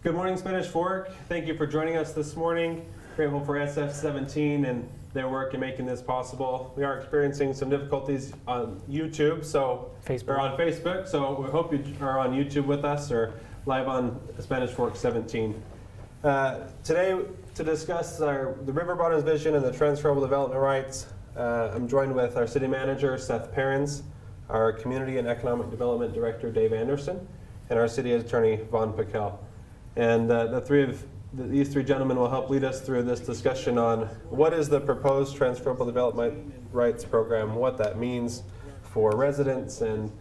Good morning, Spanish Fork. Thank you for joining us this morning. Grateful for SF17 and their work in making this possible. We are experiencing some difficulties on YouTube, or on Facebook, so we hope you are on YouTube with us or live on Spanish Fork 17. Today, to discuss the River Bottoms vision and the transferable development rights, I'm joined with our city manager, Seth Perrins, our community and economic development director, Dave Anderson, and our city attorney, Vaughn Piquel. And these three gentlemen will help lead us through this discussion on what is the proposed transferable development rights program, what that means for residents and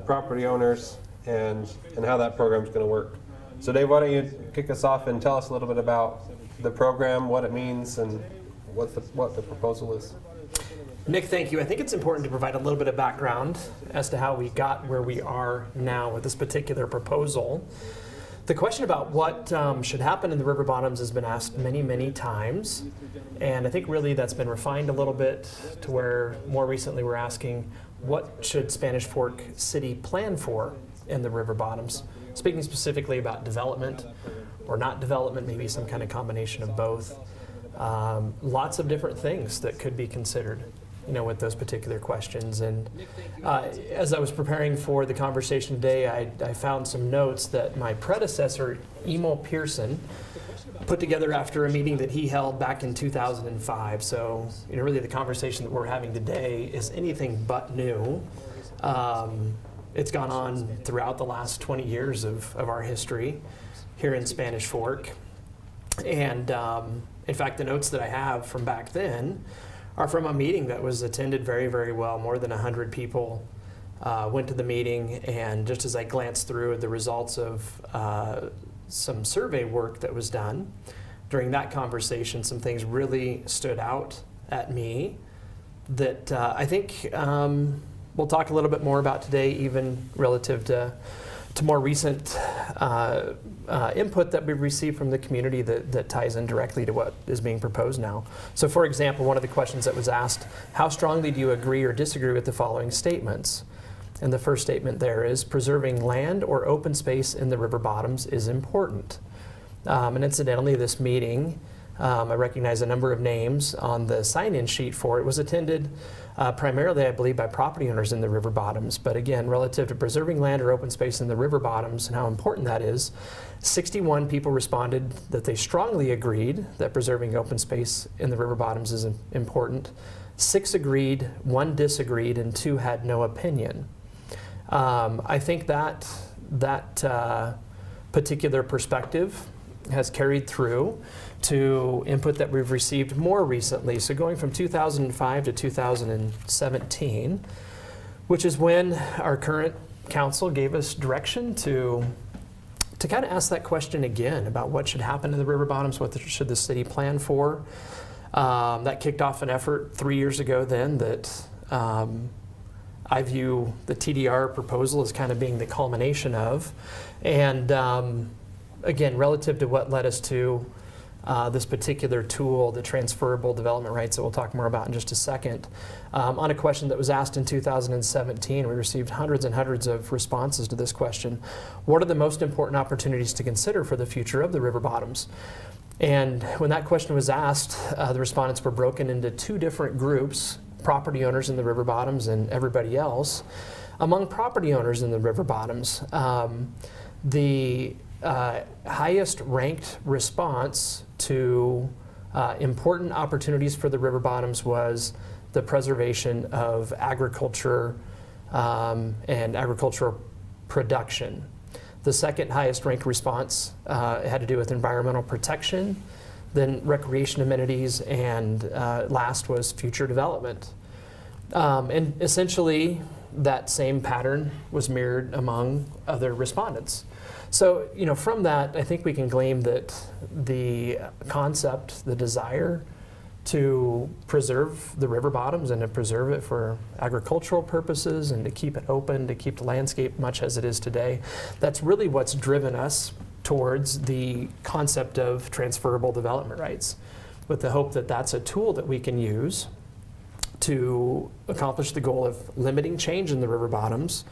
property owners, and how that program is going to work. So Dave, why don't you kick us off and tell us a little bit about the program, what it means, and what the proposal is. Nick, thank you. I think it's important to provide a little bit of background as to how we got where we are now with this particular proposal. The question about what should happen in the river bottoms has been asked many, many times, and I think really that's been refined a little bit to where more recently we're asking what should Spanish Fork City plan for in the river bottoms, speaking specifically about development or not development, maybe some kind of combination of both. Lots of different things that could be considered, with those particular questions. And as I was preparing for the conversation today, I found some notes that my predecessor, Emil Pearson, put together after a meeting that he held back in 2005. So, really the conversation that we're having today is anything but new. It's gone on throughout the last 20 years of our history here in Spanish Fork. And in fact, the notes that I have from back then are from a meeting that was attended very, very well. More than 100 people went to the meeting, and just as I glanced through the results of some survey work that was done during that conversation, some things really stood out at me that I think we'll talk a little bit more about today, even relative to more recent input that we've received from the community that ties in directly to what is being proposed now. So for example, one of the questions that was asked, how strongly do you agree or disagree with the following statements? And the first statement there is, preserving land or open space in the river bottoms is important. And incidentally, this meeting, I recognize a number of names on the sign-in sheet for it, was attended primarily, I believe, by property owners in the river bottoms. But again, relative to preserving land or open space in the river bottoms and how important that is, 61 people responded that they strongly agreed that preserving open space in the river bottoms is important. 6 agreed, 1 disagreed, and 2 had no opinion. I think that particular perspective has carried through to input that we've received more recently. So going from 2005 to 2017, which is when our current council gave us direction to kind of ask that question again about what should happen in the river bottoms, what should the city plan for. That kicked off an effort 3 years ago then that I view the TDR proposal as kind of being the culmination of. And again, relative to what led us to this particular tool, the transferable development rights that we'll talk more about in just a second. On a question that was asked in 2017, we received hundreds and hundreds of responses to this question. What are the most important opportunities to consider for the future of the river bottoms? And when that question was asked, the respondents were broken into 2 different groups, property owners in the river bottoms and everybody else. Among property owners in the river bottoms, the highest ranked response to important opportunities for the river bottoms was the preservation of agriculture and agricultural production. The second highest ranked response had to do with environmental protection, then recreation amenities, and last was future development. And essentially that same pattern was mirrored among other respondents. So, from that, I think we can glean that the concept, the desire to preserve the river bottoms and to preserve it for agricultural purposes and to keep it open, to keep the landscape much as it is today, that's really what's driven us towards the concept of transferable development rights, with the hope that that's a tool that we can use to accomplish the goal of limiting change in the river bottoms,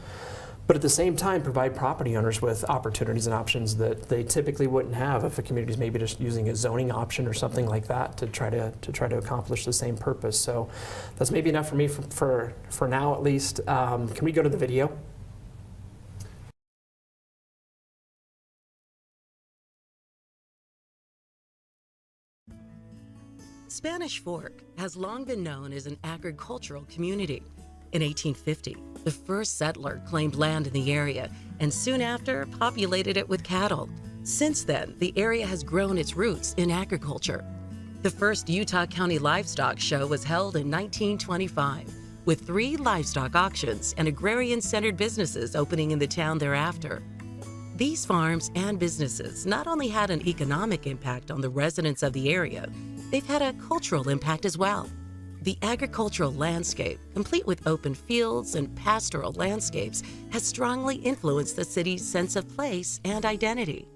but at the same time provide property owners with opportunities and options that they typically wouldn't have if a community is maybe just using a zoning option or something like that to try to accomplish the same purpose. So that's maybe enough for me for now at least. Can we go to the video? Spanish Fork has long been known as an agricultural community. In 1850, the first settler claimed land in the area and soon after populated it with cattle. Since then, the area has grown its roots in agriculture. The first Utah County Livestock Show was held in 1925, with 3 livestock auctions and agrarian-centered businesses opening in the town thereafter. These farms and businesses not only had an economic impact on the residents of the area, they've had a cultural impact as well. The agricultural landscape, complete with open fields and pastoral landscapes, has strongly influenced the city's sense of place and identity.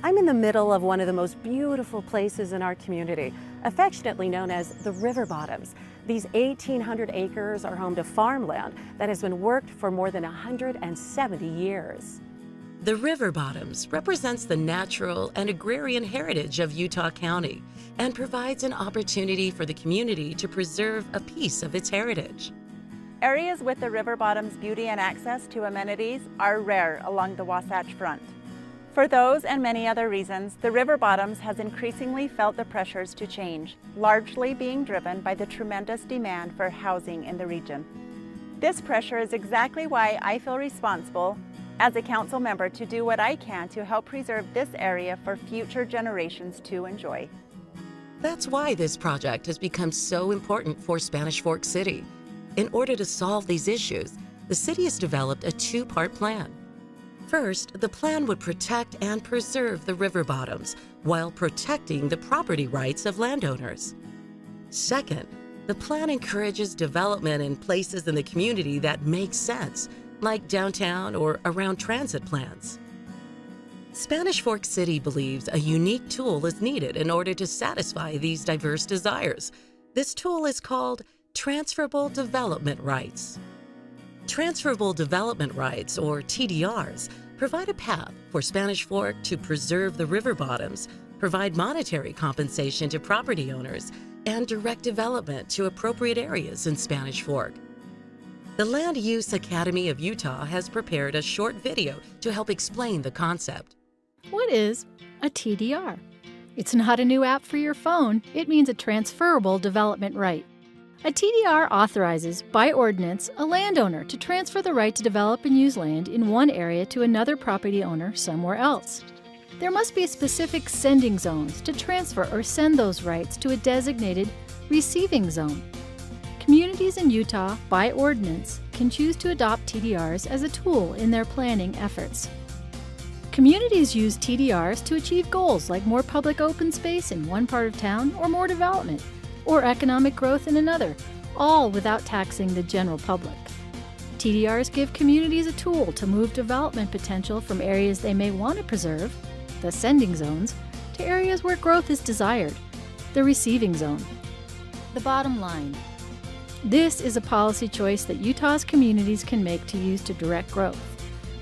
I'm in the middle of one of the most beautiful places in our community, affectionately known as the River Bottoms. These 1,800 acres are home to farmland that has been worked for more than 170 years. The River Bottoms represents the natural and agrarian heritage of Utah County and provides an opportunity for the community to preserve a piece of its heritage. Areas with the River Bottoms beauty and access to amenities are rare along the Wasatch Front. For those and many other reasons, the River Bottoms has increasingly felt the pressures to change, largely being driven by the tremendous demand for housing in the region. This pressure is exactly why I feel responsible as a council member to do what I can to help preserve this area for future generations to enjoy. That's why this project has become so important for Spanish Fork City. In order to solve these issues, the city has developed a 2-part plan. First, the plan would protect and preserve the river bottoms while protecting the property rights of landowners. Second, the plan encourages development in places in the community that make sense, like downtown or around transit plans. Spanish Fork City believes a unique tool is needed in order to satisfy these diverse desires. This tool is called Transferable Development Rights. Transferable Development Rights, or TDRs, provide a path for Spanish Fork to preserve the river bottoms, provide monetary compensation to property owners, and direct development to appropriate areas in Spanish Fork. The Land Use Academy of Utah has prepared a short video to help explain the concept. What is a TDR? It's not a new app for your phone. It means a transferable development right. A TDR authorizes, by ordinance, a landowner to transfer the right to develop and use land in one area to another property owner somewhere else. There must be specific sending zones to transfer or send those rights to a designated receiving zone. Communities in Utah, by ordinance, can choose to adopt TDRs as a tool in their planning efforts. Communities use TDRs to achieve goals like more public open space in one part of town or more development, or economic growth in another, all without taxing the general public. TDRs give communities a tool to move development potential from areas they may want to preserve, the sending zones, to areas where growth is desired, the receiving zone. The bottom line. This is a policy choice that Utah's communities can make to use to direct growth.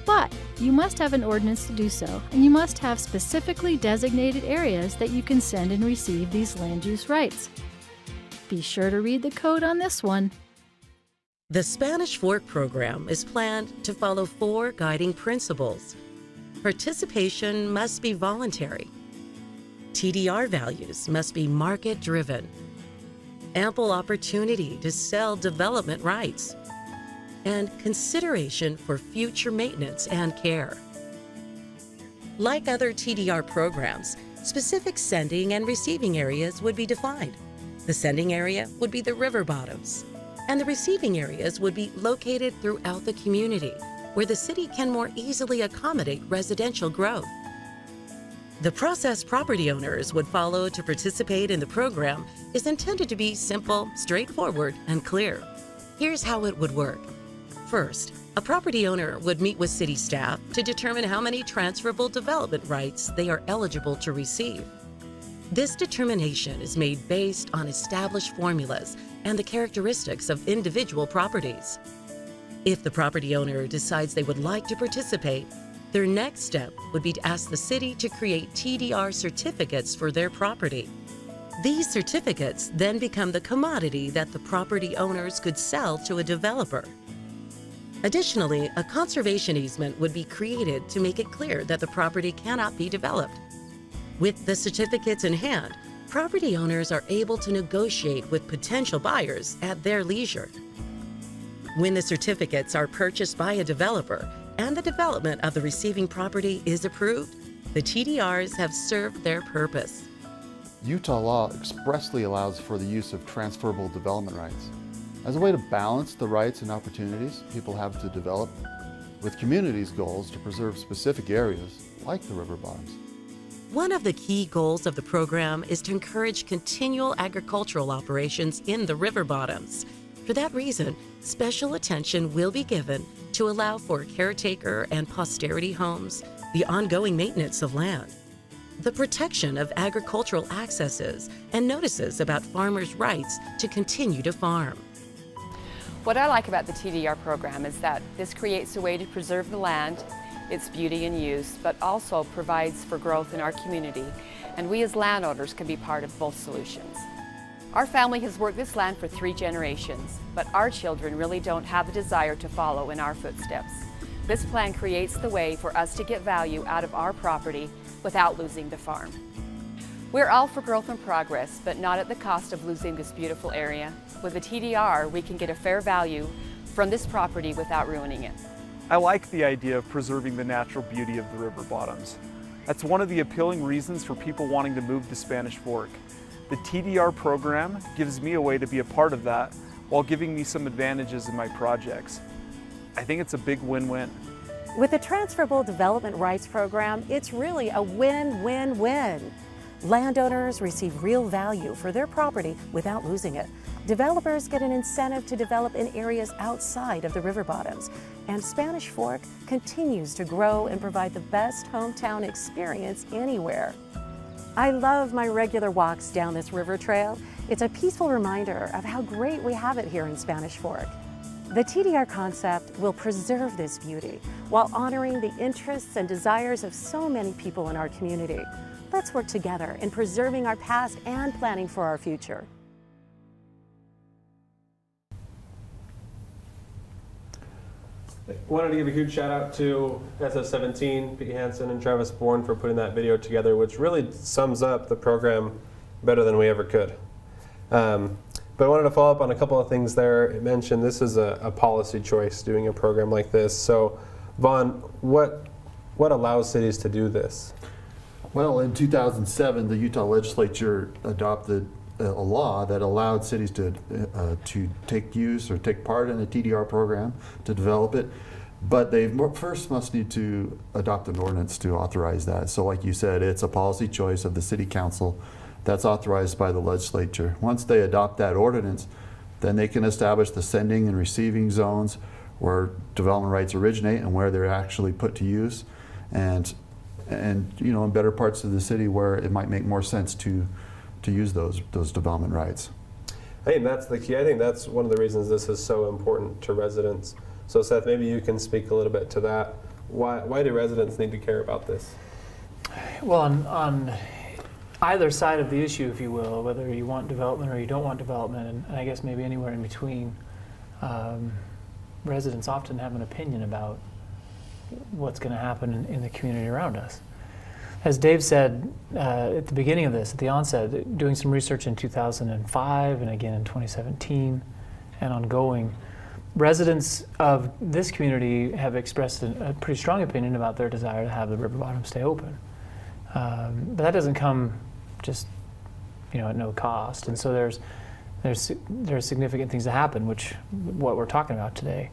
But you must have an ordinance to do so, and you must have specifically designated areas that you can send and receive these land use rights. Be sure to read the code on this one. The Spanish Fork program is planned to follow 4 guiding principles. Participation must be voluntary. TDR values must be market-driven. Ample opportunity to sell development rights. And consideration for future maintenance and care. Like other TDR programs, specific sending and receiving areas would be defined. The sending area would be the river bottoms, and the receiving areas would be located throughout the community, where the city can more easily accommodate residential growth. The process property owners would follow to participate in the program is intended to be simple, straightforward, and clear. Here's how it would work. First, a property owner would meet with city staff to determine how many transferable development rights they are eligible to receive. This determination is made based on established formulas and the characteristics of individual properties. If the property owner decides they would like to participate, their next step would be to ask the city to create TDR certificates for their property. These certificates then become the commodity that the property owners could sell to a developer. Additionally, a conservation easement would be created to make it clear that the property cannot be developed. With the certificates in hand, property owners are able to negotiate with potential buyers at their leisure. When the certificates are purchased by a developer and the development of the receiving property is approved, the TDRs have served their purpose. Utah law expressly allows for the use of transferable development rights as a way to balance the rights and opportunities people have to develop with communities' goals to preserve specific areas like the river bottoms. One of the key goals of the program is to encourage continual agricultural operations in the river bottoms. For that reason, special attention will be given to allow for caretaker and posterity homes, the ongoing maintenance of land, the protection of agricultural accesses, and notices about farmers' rights to continue to farm. What I like about the TDR program is that this creates a way to preserve the land, its beauty and use, but also provides for growth in our community, and we as landowners can be part of both solutions. Our family has worked this land for 3 generations, but our children really don't have the desire to follow in our footsteps. This plan creates the way for us to get value out of our property without losing the farm. We're all for growth and progress, but not at the cost of losing this beautiful area. With a TDR, we can get a fair value from this property without ruining it. I like the idea of preserving the natural beauty of the river bottoms. That's one of the appealing reasons for people wanting to move to Spanish Fork. The TDR program gives me a way to be a part of that while giving me some advantages in my projects. I think it's a big win-win. With the Transferable Development Rights Program, it's really a win-win-win. Landowners receive real value for their property without losing it. Developers get an incentive to develop in areas outside of the river bottoms. And Spanish Fork continues to grow and provide the best hometown experience anywhere. I love my regular walks down this river trail. It's a peaceful reminder of how great we have it here in Spanish Fork. The TDR concept will preserve this beauty while honoring the interests and desires of so many people in our community. Let's work together in preserving our past and planning for our future. I wanted to give a huge shout out to SF17, Pete Hansen and Travis Bourne for putting that video together, which really sums up the program better than we ever could. But I wanted to follow up on a couple of things there. It mentioned this is a policy choice, doing a program like this. So, Vaughn, what allows cities to do this? Well, in 2007, the Utah legislature adopted a law that allowed cities to take use or take part in a TDR program, to develop it, but they first must need to adopt an ordinance to authorize that. So like you said, it's a policy choice of the city council that's authorized by the legislature. Once they adopt that ordinance, then they can establish the sending and receiving zones where development rights originate and where they're actually put to use, and you know, in better parts of the city where it might make more sense to use those development rights. I think that's the key. I think that's one of the reasons this is so important to residents. So Seth, maybe you can speak a little bit to that. Why do residents need to care about this? Well, on either side of the issue, if you will, whether you want development or you don't want development, and I guess maybe anywhere in between, residents often have an opinion about what's going to happen in the community around us. As Dave said at the beginning of this, at the onset, doing some research in 2005 and again in 2017 and ongoing, residents of this community have expressed a pretty strong opinion about their desire to have the river bottom stay open. But that doesn't come just, you know, at no cost. And so there's significant things that happen, which what we're talking about today.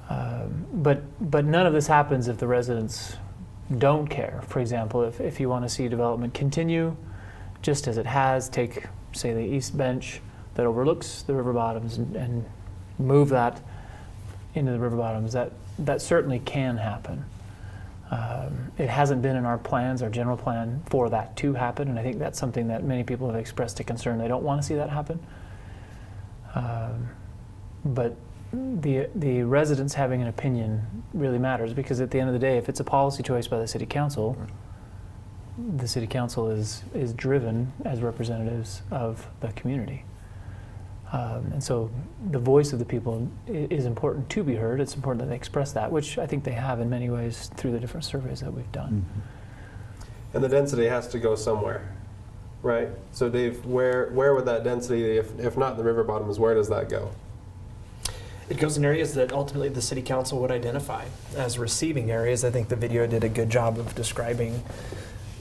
But none of this happens if the residents don't care. For example, if you want to see development continue just as it has, take, say, the east bench that overlooks the river bottoms and move that into the river bottoms, that certainly can happen. It hasn't been in our plans, our general plan, for that to happen, and I think that's something that many people have expressed a concern. They don't want to see that happen. But the residents having an opinion really matters, because at the end of the day, if it's a policy choice by the city council, the city council is driven as representatives of the community. And so the voice of the people is important to be heard. It's important that they express that, which I think they have in many ways through the different surveys that we've done. And the density has to go somewhere, right? So Dave, where would that density, if not in the river bottoms, where does that go? It goes in areas that ultimately the city council would identify as receiving areas. I think the video did a good job of describing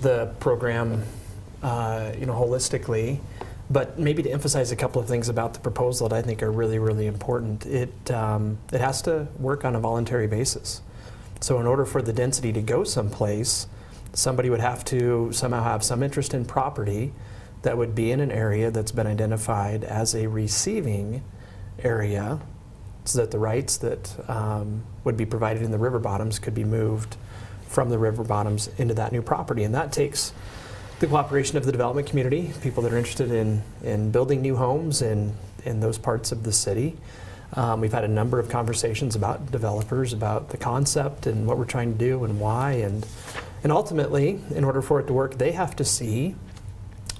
the program, holistically. But maybe to emphasize a couple of things about the proposal that I think are really, really important. It has to work on a voluntary basis. So in order for the density to go someplace, somebody would have to somehow have some interest in property that would be in an area that's been identified as a receiving area, so that the rights that would be provided in the river bottoms could be moved from the river bottoms into that new property. And that takes the cooperation of the development community, people that are interested in building new homes in those parts of the city. We've had a number of conversations about developers, about the concept and what we're trying to do and why. And ultimately, in order for it to work, they have to see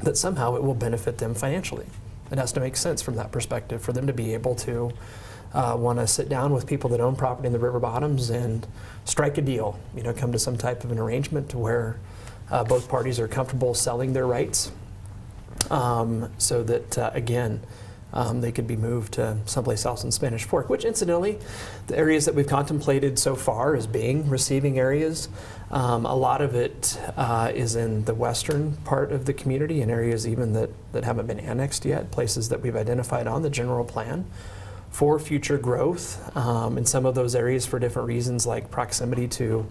that somehow it will benefit them financially. It has to make sense from that perspective for them to be able to want to sit down with people that own property in the river bottoms and strike a deal, come to some type of an arrangement to where both parties are comfortable selling their rights, so that, again, they could be moved to someplace else in Spanish Fork, which incidentally, the areas that we've contemplated so far as being receiving areas, a lot of it is in the western part of the community, in areas even that haven't been annexed yet, places that we've identified on the general plan for future growth, in some of those areas for different reasons, like proximity to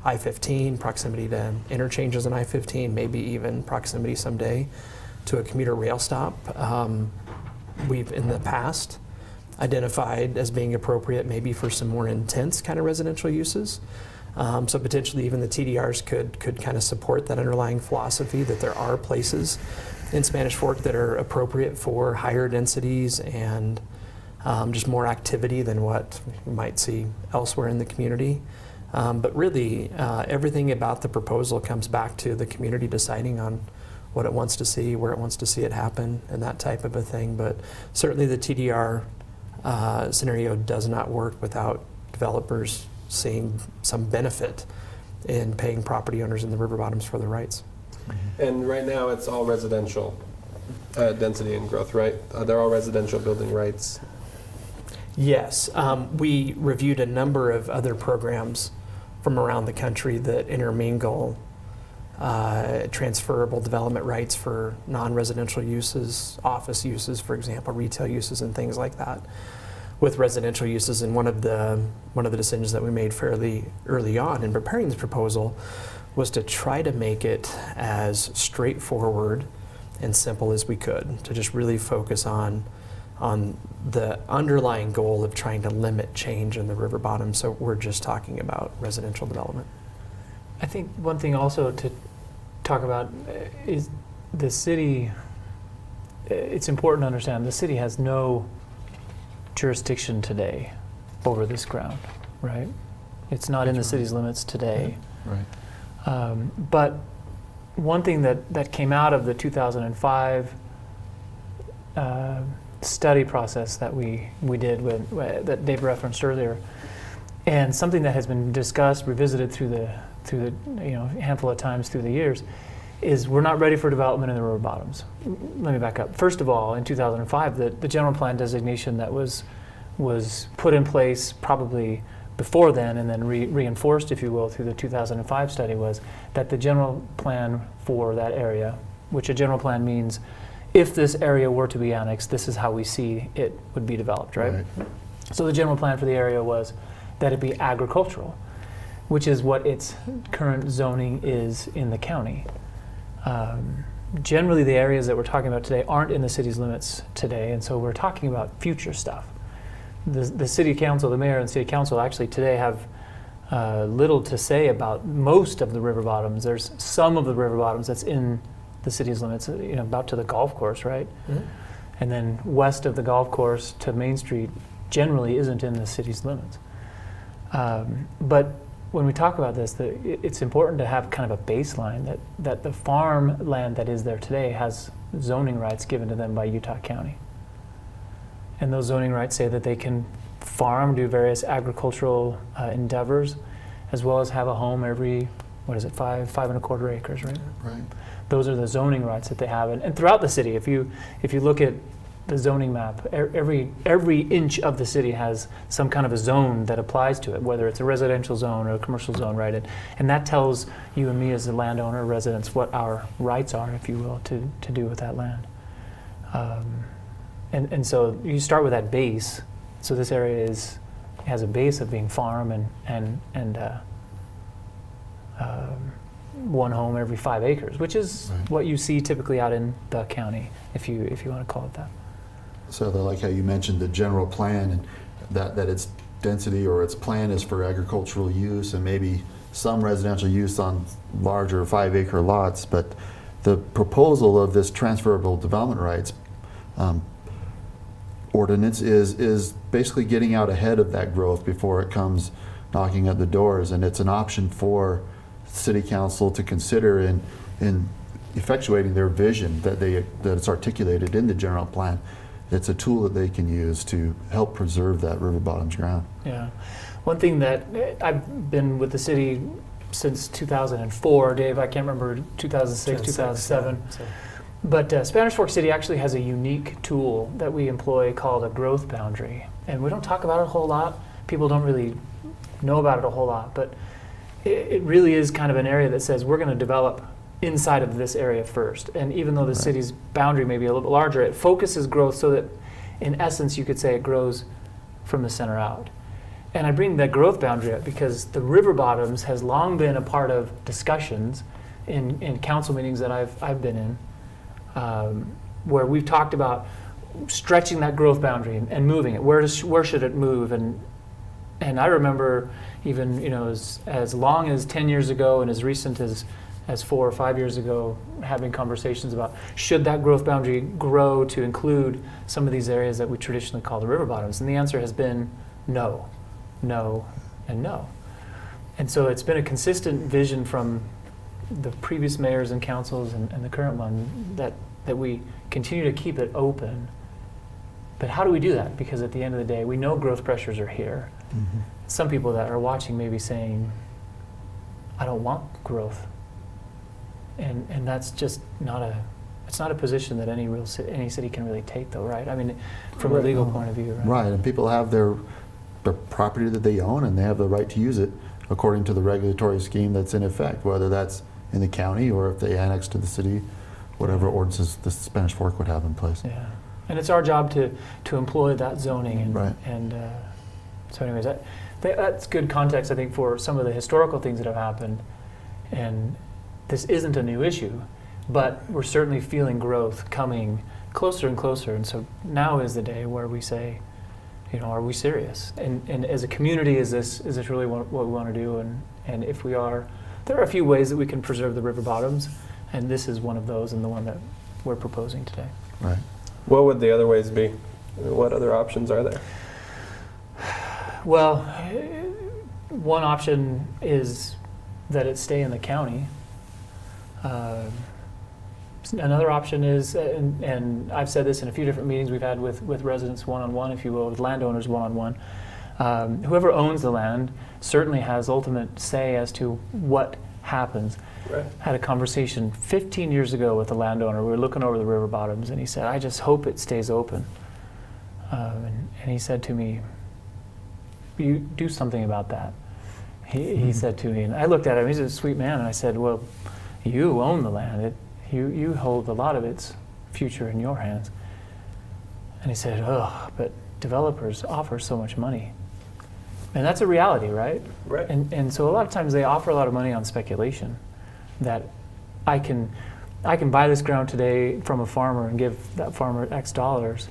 I-15, proximity to interchanges on I-15, maybe even proximity someday to a commuter rail stop. We've in the past identified as being appropriate maybe for some more intense kind of residential uses. So potentially even the TDRs could kind of support that underlying philosophy that there are places in Spanish Fork that are appropriate for higher densities and just more activity than what you might see elsewhere in the community. But really, everything about the proposal comes back to the community deciding on what it wants to see, where it wants to see it happen, and that type of a thing. But certainly the TDR scenario does not work without developers seeing some benefit in paying property owners in the river bottoms for their rights. And right now it's all residential density and growth, right? They're all residential building rights. Yes, we reviewed a number of other programs from around the country that intermingle transferable development rights for non-residential uses, office uses, for example, retail uses and things like that, with residential uses. And one of the decisions that we made fairly early on in preparing this proposal was to try to make it as straightforward and simple as we could, to just really focus on the underlying goal of trying to limit change in the river bottom. So we're just talking about residential development. I think one thing also to talk about is the city. It's important to understand the city has no jurisdiction today over this ground, right? It's not in the city's limits today. Right. But one thing that came out of the 2005 study process that we did that Dave referenced earlier, and something that has been discussed, revisited through the handful of times through the years, is we're not ready for development in the river bottoms. Let me back up. First of all, in 2005, the general plan designation that was put in place probably before then, and then reinforced, if you will, through the 2005 study, was that the general plan for that area, which a general plan means if this area were to be annexed, this is how we see it would be developed, right? So the general plan for the area was that it be agricultural, which is what its current zoning is in the county. Generally, the areas that we're talking about today aren't in the city's limits today, and so we're talking about future stuff. The city council, the mayor and city council actually today have little to say about most of the river bottoms. There's some of the river bottoms that's in the city's limits, about to the golf course, right? Mm-hmm. And then west of the golf course to Main Street, generally isn't in the city's limits. But when we talk about this, it's important to have kind of a baseline that the farmland that is there today has zoning rights given to them by Utah County. And those zoning rights say that they can farm, do various agricultural endeavors, as well as have a home every, 5.25 acres, right? Right. Those are the zoning rights that they have. And throughout the city, if you look at the zoning map, every inch of the city has some kind of a zone that applies to it, whether it's a residential zone or a commercial zone, right? And that tells you and me as the landowner, residents, what our rights are, if you will, to do with that land. And so you start with that base. So this area has a base of being farm and one home every 5 acres, which is Right. what you see typically out in the county, if you want to call it that. So I like how you mentioned the general plan and that its density or its plan is for agricultural use and maybe some residential use on larger 5-acre lots, but the proposal of this transferable development rights ordinance is basically getting out ahead of that growth before it comes knocking at the doors, and it's an option for city council to consider in effectuating their vision that it's articulated in the general plan. It's a tool that they can use to help preserve that river bottoms ground. Yeah. One thing that I've been with the city since 2004, Dave, I can't remember, 2006, 2007. But Spanish Fork City actually has a unique tool that we employ called a growth boundary. And we don't talk about it a whole lot. People don't really know about it a whole lot. But it really is kind of an area that says we're going to develop inside of this area first. And even though the city's boundary may be a little bit larger, it focuses growth so that, in essence, you could say it grows from the center out. And I bring that growth boundary up because the river bottoms has long been a part of discussions in council meetings that I've been in, where we've talked about stretching that growth boundary and moving it. Where should it move? And I remember even as long as 10 years ago and as recent as 4 or 5 years ago, having conversations about should that growth boundary grow to include some of these areas that we traditionally call the river bottoms, and the answer has been no, no, and no. And so it's been a consistent vision from the previous mayors and councils and the current one that we continue to keep it open. But how do we do that? Because at the end of the day, we know growth pressures are here. Mm-hmm. Some people that are watching may be saying, I don't want growth. And that's just not a position that any city can really take, though, right? I mean, from a legal point of view, right? Right, and people have their property that they own, and they have the right to use it according to the regulatory scheme that's in effect, whether that's in the county or if they annex to the city, whatever ordinances the Spanish Fork would have in place. Yeah, and it's our job to employ that zoning, and Right. So anyways, that's good context, I think, for some of the historical things that have happened. And this isn't a new issue, but we're certainly feeling growth coming closer and closer. And so now is the day where we say, are we serious? And as a community, is this really what we want to do? And if we are, there are a few ways that we can preserve the river bottoms, and this is one of those, and the one that we're proposing today. Right. What would the other ways be? What other options are there? Well, one option is that it stay in the county. Another option is, and I've said this in a few different meetings we've had with residents one-on-one, if you will, with landowners one-on-one, whoever owns the land certainly has ultimate say as to what happens. Right. I had a conversation 15 years ago with a landowner. We were looking over the river bottoms, and he said, I just hope it stays open. And he said to me, you do something about that. He said to me, and I looked at him, he's a sweet man, and I said, well, you own the land. You hold a lot of its future in your hands. And he said, oh, but developers offer so much money. And that's a reality, right? Right. And so a lot of times they offer a lot of money on speculation, that I can buy this ground today from a farmer and give that farmer X dollars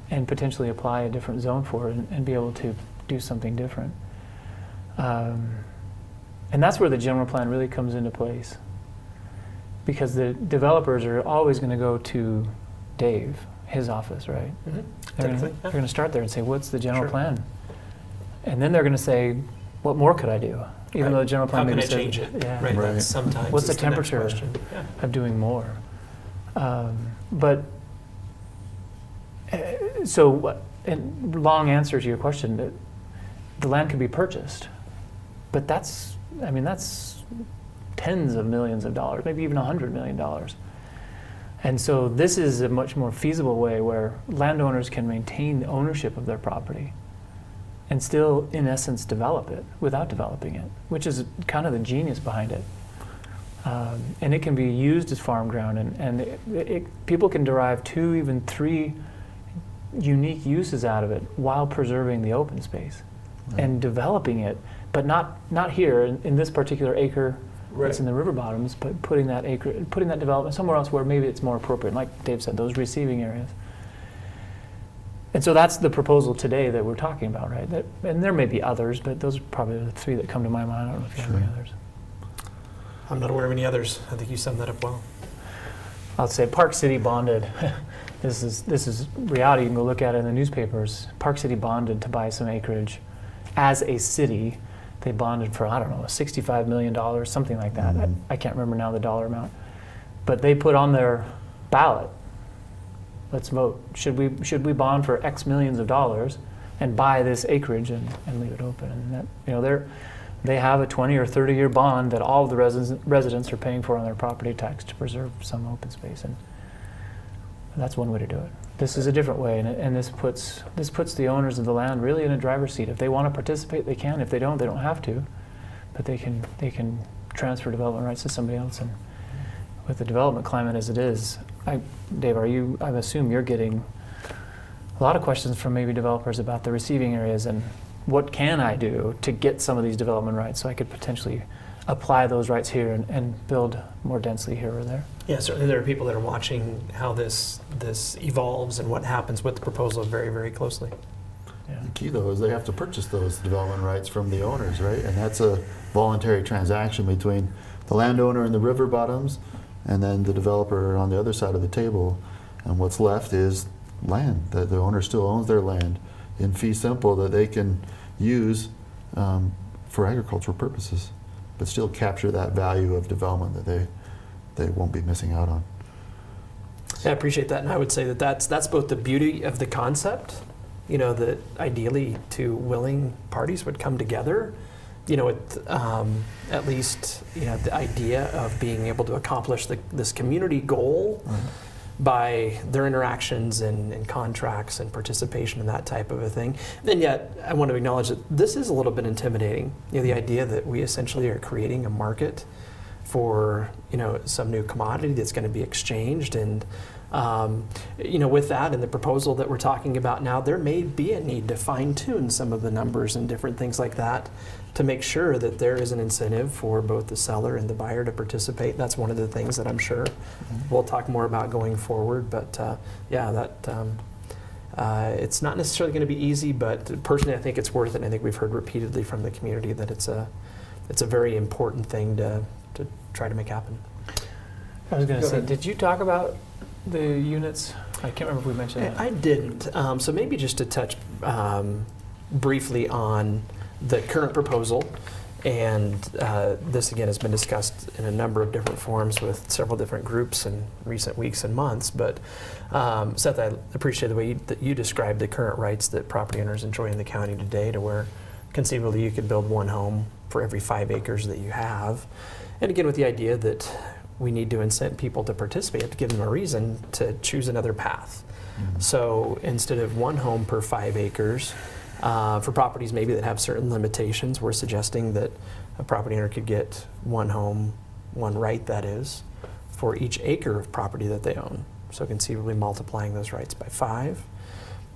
and potentially apply a different zone for it and be able to do something different. And that's where the general plan really comes into place. Because the developers are always going to go to Dave, his office, right? Mhm. They're Typically, yeah. going to start there and say, what's the general Sure. plan? And then they're going to say, what more could I do? Even Right. though the general plan How can maybe I says, change it? yeah, Right. Right. That's sometimes what's the is next temperature question. Yeah. of doing more? But and long answer to your question, that the land can be purchased, but that's tens of millions of dollars, maybe even $100 million. And so this is a much more feasible way where landowners can maintain ownership of their property and still, in essence, develop it without developing it, which is kind of the genius behind it. And it can be used as farm ground, and people can derive 2, even 3 unique uses out of it while preserving the open space and developing it, but not here in this particular acre that's in the river bottoms, but putting that development somewhere else where maybe it's more appropriate. Like Dave said, those receiving areas. And so that's the proposal today that we're talking about, right? And there may be others, but those are probably the 3 that come to my mind. I don't know if you have any others. I'm not aware of any others. I think you summed that up well. I'll say Park City bonded. This is reality. You can go look at it in the newspapers. Park City bonded to buy some acreage as a city. They bonded for, I don't know, $65 million, something like that. Mm-hmm. I can't remember now the dollar amount. But they put on their ballot, let's vote. Should we bond for X millions of dollars and buy this acreage and leave it open? And that, they have a 20 or 30 year bond that all of the residents are paying for on their property tax to preserve some open space. And that's one way to do it. This is a different way, and this puts the owners of the land really in a driver's seat. If they want to participate, they can. If they don't have to. But they can transfer development rights to somebody else. And with the development climate as it is, Dave, I assume you're getting a lot of questions from maybe developers about the receiving areas and what can I do to get some of these development rights so I could potentially apply those rights here and build more densely here or there. Yeah, certainly there are people that are watching how this evolves and what happens with the proposal very, very closely. Yeah. The key, though, is they have to purchase those development rights from the owners, right? And that's a voluntary transaction between the landowner in the river bottoms and then the developer on the other side of the table. And what's left is land, that the owner still owns their land in fee simple that they can use for agricultural purposes, but still capture that value of development that they won't be missing out on. Yeah, I appreciate that, and I would say that that's both the beauty of the concept, that ideally 2 willing parties would come together, with at least the idea of being able to accomplish this community goal by their interactions and contracts and participation in that type of a thing. Then yet, I want to acknowledge that this is a little bit intimidating. The idea that we essentially are creating a market for some new commodity that's going to be exchanged, and with that and the proposal that we're talking about now, there may be a need to fine-tune some of the numbers and different things like that to make sure that there is an incentive for both the seller and the buyer to participate. That's one of the things that I'm sure we'll talk more about going forward. But it's not necessarily going to be easy, but personally I think it's worth it. And I think we've heard repeatedly from the community that it's a very important thing to try to make happen. I was going to Go say, ahead. did you talk about the units? I can't remember if we mentioned that. I didn't. So maybe just to touch briefly on the current proposal, and this again has been discussed in a number of different forums with several different groups in recent weeks and months. But Seth, I appreciate the way that you described the current rights that property owners enjoy in the county today, to where conceivably you could build 1 home for every 5 acres that you have. And again, with the idea that we need to incent people to participate, to give them a reason to choose another path. So instead of 1 home per 5 acres, for properties maybe that have certain limitations, we're suggesting that a property owner could get 1 home, 1 right that is, for each acre of property that they own. So conceivably multiplying those rights by 5.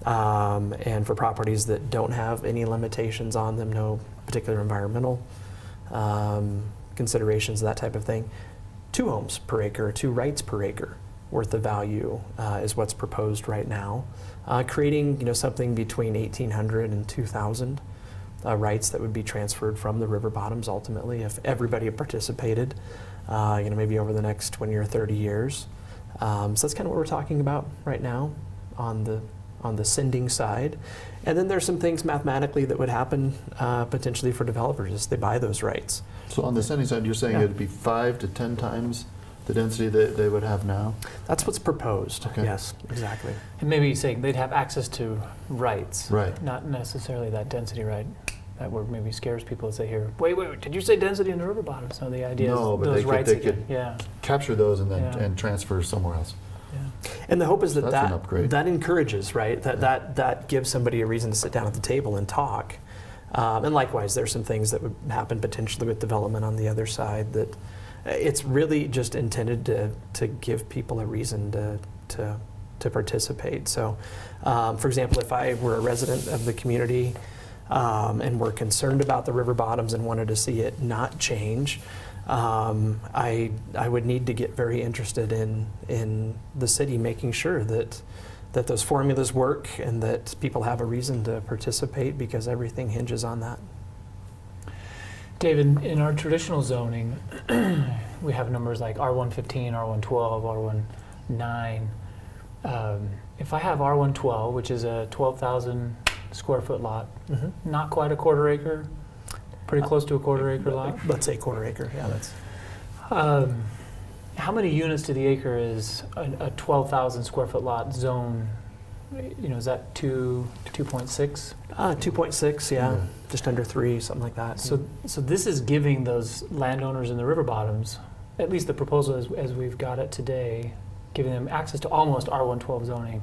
And for properties that don't have any limitations on them, no particular environmental considerations, that type of thing, 2 homes per acre, 2 rights per acre worth of value is what's proposed right now, creating something between 1,800 and 2,000 rights that would be transferred from the river bottoms ultimately if everybody participated, maybe over the next 20 or 30 years. So that's kind of what we're talking about right now. on the sending side. And then there's some things mathematically that would happen potentially for developers as they buy those rights. So on the sending side, you're saying Yeah. it'd be 5 to 10 times the density that they would have now? That's what's proposed. Okay. Yes, exactly. And maybe saying they'd have access to rights, Right. not necessarily that density right. That word maybe scares people as they hear, wait, did you say density in the river bottoms? No, the idea No, is but those they could- rights they again. could- Yeah, Capture those and then Yeah. and transfer somewhere else. yeah. And the hope is that That's an upgrade. that encourages, right? That gives somebody a reason to sit down at the table and talk. And likewise, there's some things that would happen potentially with development on the other side that it's really just intended to give people a reason to participate. So, for example, if I were a resident of the community and were concerned about the river bottoms and wanted to see it not change, I would need to get very interested in the city making sure that those formulas work and that people have a reason to participate, because everything hinges on that. David, in our traditional zoning, we have numbers like R115, R112, R19. If I have R112, which is a 12,000 square foot lot, not quite a quarter acre, pretty close to a quarter acre lot. Let's say quarter acre. Yeah, that's How many units to the acre is a 12,000 square foot lot zone? You know, is that 2.6? 2.6. Yeah, Yeah. just under 3, something like that. So this is giving those landowners in the river bottoms, at least the proposal as we've got it today, giving them access to almost R112 zoning,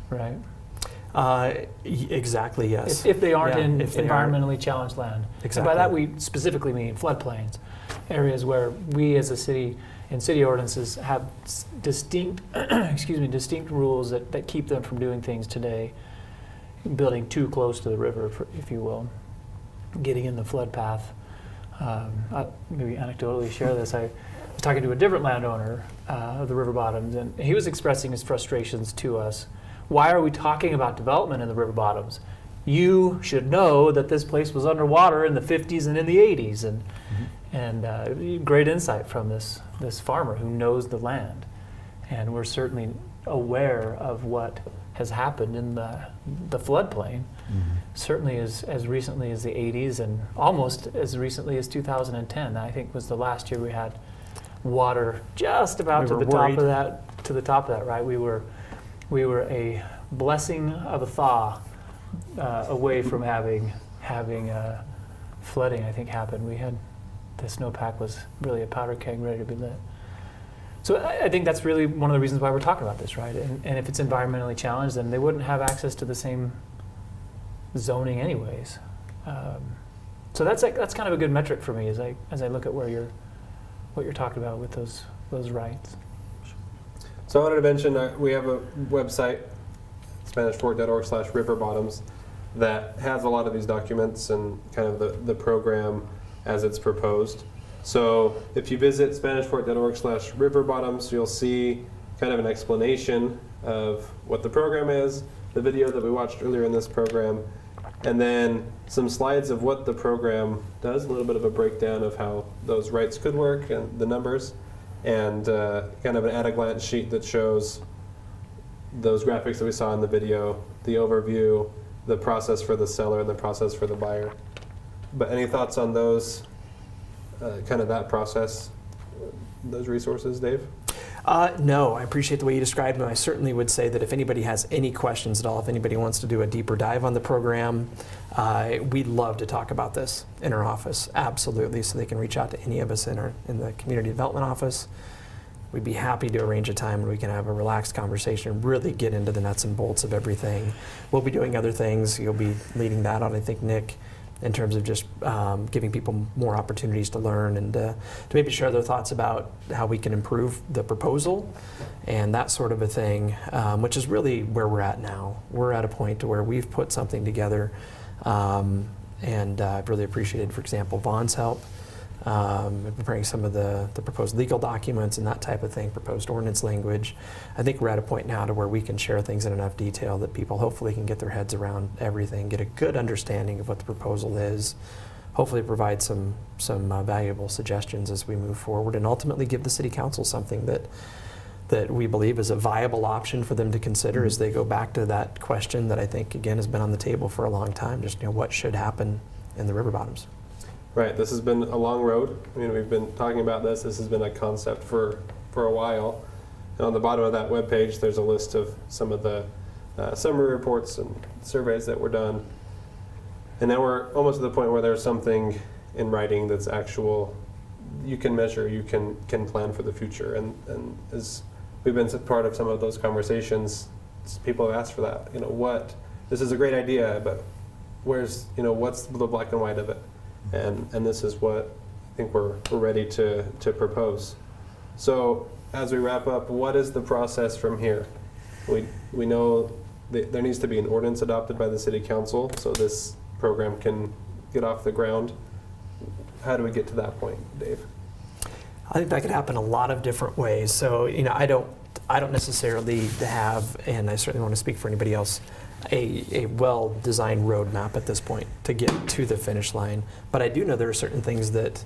right? Exactly. Yes. If they aren't Yeah, in if they aren't. environmentally challenged land. Exactly. And by that we specifically mean floodplains, areas where we as a city in city ordinances have distinct, distinct rules that keep them from doing things today, building too close to the river, if you will, getting in the flood path. I'll maybe anecdotally share this. I was talking to a different landowner of the river bottoms, and he was expressing his frustrations to us. Why are we talking about development in the river bottoms? You should know that this place was underwater in the 50s and in the 80s, and great insight from this farmer who knows the land. And we're certainly aware of what has happened in the floodplain, certainly as recently as the 80s and almost as recently as 2010. I think was the last year we had water just about We to were the top worried. of that, right? We were a blessing of a thaw away from having flooding, I think, happen. We had the snowpack was really a powder keg ready to be lit. So I think that's really one of the reasons why we're talking about this, right? And if it's environmentally challenged, then they wouldn't have access to the same zoning anyways. So that's kind of a good metric for me as I look at what you're talking about with those rights. So I wanted to mention we have a website, SpanishFort.org/riverbottoms, that has a lot of these documents and kind of the program as it's proposed. So if you visit SpanishFort.org/riverbottoms, you'll see kind of an explanation of what the program is, the video that we watched earlier in this program, and then some slides of what the program does, a little bit of a breakdown of how those rights could work and the numbers, and kind of an at-a-glance sheet that shows those graphics that we saw in the video, the overview, the process for the seller and the process for the buyer. But any thoughts on those, kind of that process, those resources, Dave? No, I appreciate the way you described them. I certainly would say that if anybody has any questions at all, if anybody wants to do a deeper dive on the program, we'd love to talk about this in our office, absolutely, so they can reach out to any of us in the community development office. We'd be happy to arrange a time where we can have a relaxed conversation and really get into the nuts and bolts of everything. We'll be doing other things. You'll be leading that on, I think, Nick, in terms of just giving people more opportunities to learn and to maybe share their thoughts about how we can improve the proposal and that sort of a thing, which is really where we're at now. We're at a point to where we've put something together, and I've really appreciated, for example, Vaughn's help preparing some of the proposed legal documents and that type of thing, proposed ordinance language. I think we're at a point now to where we can share things in enough detail that people hopefully can get their heads around everything, get a good understanding of what the proposal is, hopefully provide some valuable suggestions as we move forward, and ultimately give the city council something that that we believe is a viable option for them to consider as they go back to that question that I think, again, has been on the table for a long time, just what should happen in the river bottoms. Right, this has been a long road. I mean, we've been talking about this. This has been a concept for a while. And on the bottom of that webpage, there's a list of some of the summary reports and surveys that were done. And now we're almost at the point where there's something in writing that's actual, you can measure, you can plan for the future. And as we've been part of some of those conversations, people have asked for that. This is a great idea, but where's, what's the black and white of it? And this is what I think we're ready to propose. So as we wrap up, what is the process from here? We know that there needs to be an ordinance adopted by the City Council so this program can get off the ground. How do we get to that point, Dave? I think that could happen a lot of different ways. So, I don't necessarily have, and I certainly want to speak for anybody else, a well-designed roadmap at this point to get to the finish line. But I do know there are certain things that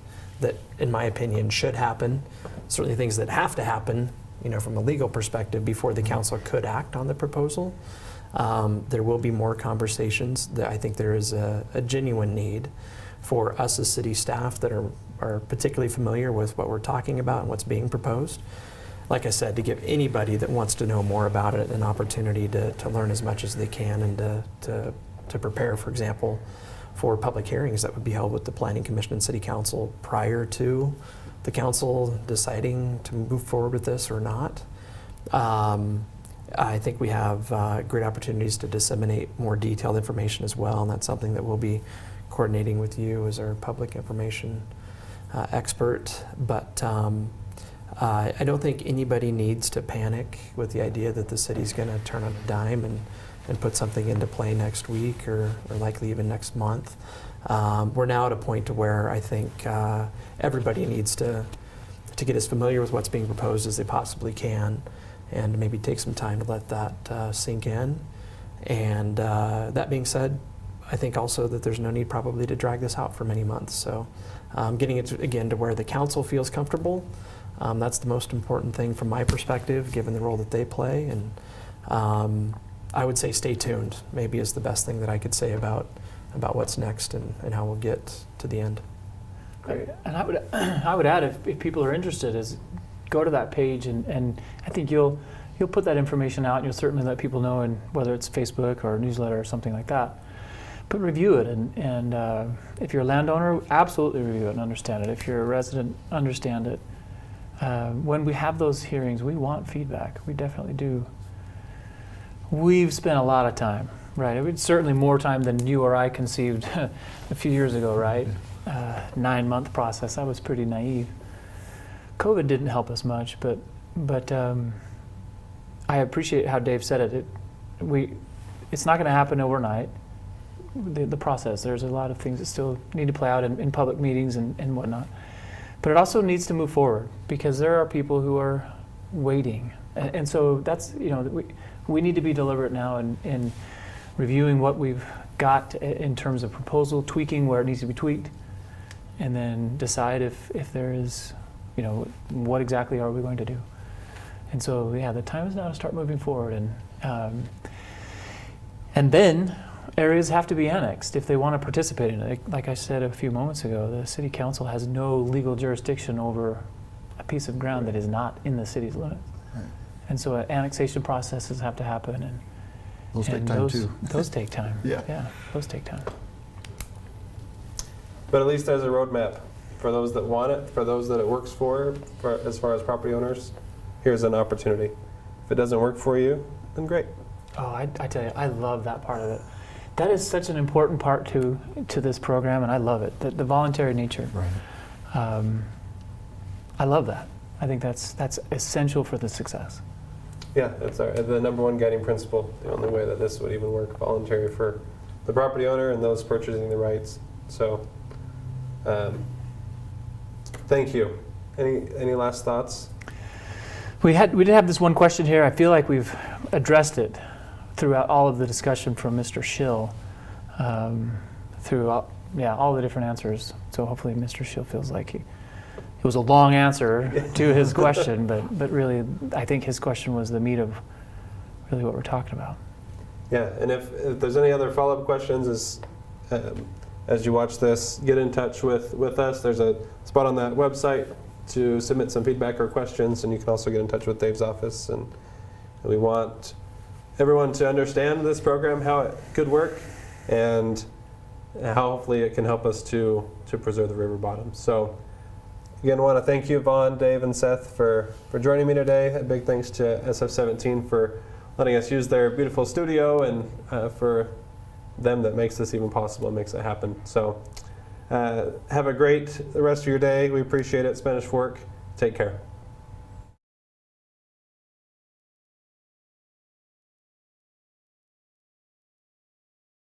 in my opinion, should happen. Certainly things that have to happen, from a legal perspective before the council could act on the proposal. There will be more conversations. I think there is a genuine need for us as city staff that are particularly familiar with what we're talking about and what's being proposed. Like I said, to give anybody that wants to know more about it an opportunity to learn as much as they can and to prepare, for example, for public hearings that would be held with the Planning Commission and City Council prior to the council deciding to move forward with this or not. I think we have great opportunities to disseminate more detailed information as well, and that's something that we'll be coordinating with you as our public information expert. But I don't think anybody needs to panic with the idea that the city's going to turn on a dime and put something into play next week or likely even next month. We're now at a point to where I think everybody needs to get as familiar with what's being proposed as they possibly can, and maybe take some time to let that sink in. And that being said, I think also that there's no need probably to drag this out for many months. So getting it again to where the council feels comfortable, that's the most important thing from my perspective, given the role that they play. And I would say stay tuned, maybe is the best thing that I could say about what's next and how we'll get to the end. Great. And I would add, if people are interested, is go to that page and I think you'll put that information out, and you'll certainly let people know, and whether it's Facebook or newsletter or something like that. But review it, and if you're a landowner, absolutely review it and understand it. If you're a resident, understand it. When we have those hearings, we want feedback. We definitely do. We've spent a lot of time, right? It was certainly more time than you or I conceived a few years ago, right? 9-month process. I was pretty naive. COVID didn't help us much, but I appreciate how Dave said it. It's not going to happen overnight. The process. There's a lot of things that still need to play out in public meetings and whatnot. But it also needs to move forward, because there are people who are waiting. And so that's, we need to be deliberate now in reviewing what we've got in terms of proposal, tweaking where it needs to be tweaked, and then decide if there is, what exactly are we going to do. And so, yeah, the time is now to start moving forward. And then areas have to be annexed if they want to participate in it. Like I said a few moments ago, the City Council has no legal jurisdiction over a piece of ground that is not in the city's limits. Right. And so annexation processes have to happen, and those take time too. Those take time. Yeah, those take time. But at least there's a roadmap for those that want it, for those that it works for as far as property owners. Here's an opportunity. If it doesn't work for you, then great. Oh, I tell you, I love that part of it. That is such an important part to this program, and I love it. The voluntary nature. Right. I love that. I think that's essential for the success. Yeah, that's the number one guiding principle. The only way that this would even work, voluntary for the property owner and those purchasing the rights. So, thank you. Any last thoughts? We did have this one question here. I feel like we've addressed it throughout all of the discussion from Mr. Schill, throughout all the different answers. So hopefully Mr. Schill feels like it was a long answer to his question, but really, I think his question was the meat of really what we're talking about. Yeah, and if there's any other follow-up questions as you watch this, get in touch with us. There's a spot on that website to submit some feedback or questions, and you can also get in touch with Dave's office. And we want everyone to understand this program, how it could work, and how hopefully it can help us to preserve the river bottoms. So again, I want to thank you, Vaughn, Dave, and Seth for joining me today. A big thanks to SF17 for letting us use their beautiful studio, and for them that makes this even possible and makes it happen. So have a great rest of your day. We appreciate it. Spanish Fork, take care.